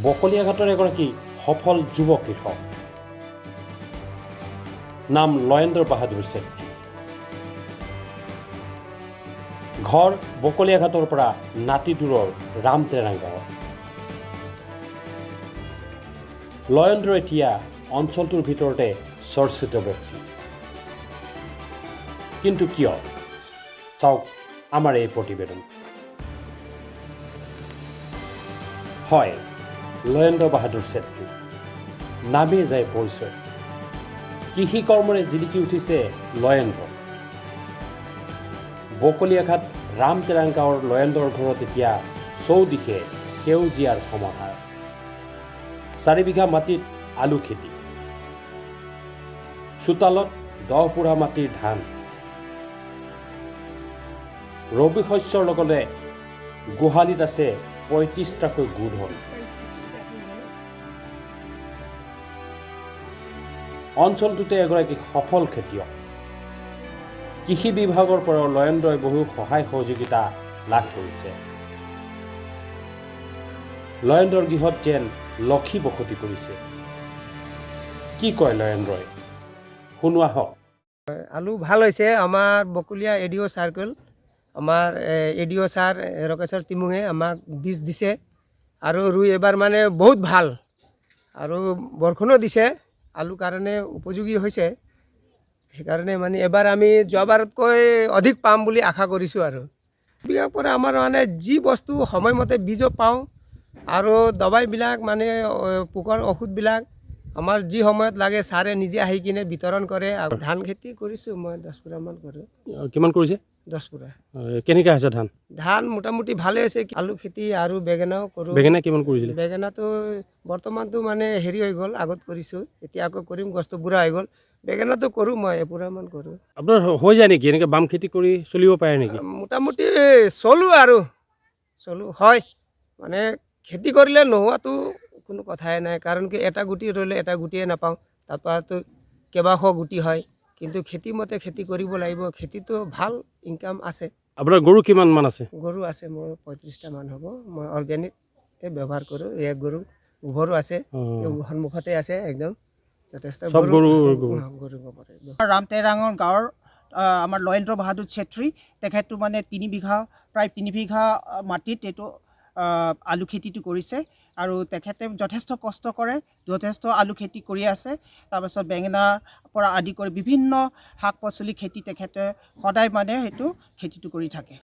বকলিয়াঘাটৰ এগৰাকী সফল যুৱ কৃষক নাম লয়েন্দ্ৰ বাহাদুৰ চেত্ৰী। ঘৰ বকলিয়াঘাটৰ পৰা নাতিদূৰৰ ৰামটেৰাং গাঁৱত। লয়েন্দ্ৰ এতিয়া অঞ্চলটোৰ ভিতৰতে চৰ্চিত ব্যক্তি। কিন্তু কিয়? চাওক আমাৰ এই প্ৰতিবেদন। হয়, লয়েন্দ্ৰ বাহাদুৰ চেত্ৰী নামে যায় পৰিচয়। কৃষি কৰ্মৰে জিলিকি উঠিছে লয়েন্দ্ৰ। বকলিয়াঘাট ৰামটেৰাং গাঁৱৰ লয়েন্দ্ৰৰ ঘৰত এতিয়া চৌদিশে সেউজীয়াৰ সমাহাৰ। 4 বিঘা মাটিত আলু খেতি, চোতালত 10 পোৰা মাটিৰ ধান, ৰবি শস্যৰ লগতে গোহালিত আছে 35টাকৈ গোধন। অঞ্চলটোতে এগৰাকী সফল খেতিয়ক। কৃষি বিভাগৰ পৰা লয়েন্দ্ৰই বহু সহায় সহযোগিতা লাভ কৰিছে। লয়েন্দ্ৰৰ গৃহত যেন লক্ষী বসতি কৰিছে। কি কয় লয়েন্দ্ৰই, শুনোৱা হওক। আলু ভাল হৈছে। আমাৰ বকলিয়া এডিঅ' চাৰ্কেল, আমাৰ এডিঅ' ছাৰ ৰকেশ্বৰ তিমুঙে আমাক বীজ দিছে আৰু ৰুই এবাৰ মানে বহুত ভাল আৰু বৰষুণো দিছে, আলু কাৰণে উপযোগী হৈছে। সেইকাৰণে মানে এবাৰ আমি যোৱাবাৰতকৈ অধিক পাম বুলি আশা কৰিছোঁ। আৰু বিঘাৰ পৰা আমাৰ মানে যি বস্তু সময়মতে বীজো পাওঁ আৰু দবাইবিলাক মানে পোকৰ ঔষধবিলাক আমাৰ যি সময়ত লাগে ছাৰে নিজে আহি কিনে বিতৰণ কৰে। আৰু ধান খেতি কৰিছোঁ মই 10 পোৰামান কৰোঁ। কিমান কৰিছে? 10 পোৰা। কেনেকৈ হৈছে ধান? ধান মোটামুটি ভালে হৈছে। আলু খেতি আৰু বেঙেনাও কৰোঁ। বেঙেনা কিমান কৰিছিলে? বেঙেনাটো বৰ্তমানটো মানে হেৰি হৈ গ'ল, আগত কৰিছোঁ, এতিয়া আকৌ কৰিম, গছটো বুঢ়া হৈ গ'ল। বেঙেনাটো কৰোঁ মই 1 পোৰামান কৰোঁ। আপোনাৰ হৈ যায় নেকি এনেকৈ বাম খেতি কৰি চলিব পাৰে নেকি? মোটামুটি চলোঁ আৰু হয়। মানে খেতি কৰিলে নোহোৱাটো কোনো কথাই নাই, কাৰণ কি এটা গুটি ৰুলে এটা গুটিয়ে নাপাওঁ, তাৰপৰাতো কেইবাশ গুটি হয়। কিন্তু খেতি মতে খেতি কৰিব লাগিব। খেতিটো ভাল ইনকাম আছে। আপোনাৰ গৰু কিমান মান আছে? গৰু আছে মোৰ 35টা মান হ'ব। মই অৰ্গেনিক ব্যৱহাৰ কৰোঁ। এই গৰু গোবৰো আছে, সন্মুখতে আছে একদম যথেষ্ট গৰু গোবৰ। ৰামটেৰাঙৰ গাঁৱৰ আমাৰ লয়েন্দ্ৰ বাহাদুৰ চেত্ৰী, তেখেতটো মানে 3 বিঘা প্ৰায় 3 বিঘা মাটিত এইটো আলু খেতিটো কৰিছে আৰু তেখেতে যথেষ্ট কষ্ট কৰে, যথেষ্ট আলু খেতি কৰি আছে। তাৰপাছত বেঙেনাৰ পৰা আদি কৰি বিভিন্ন শাক পাচলি খেতি তেখেতে সদায় মানে সেইটো খেতিটো কৰি থাকে।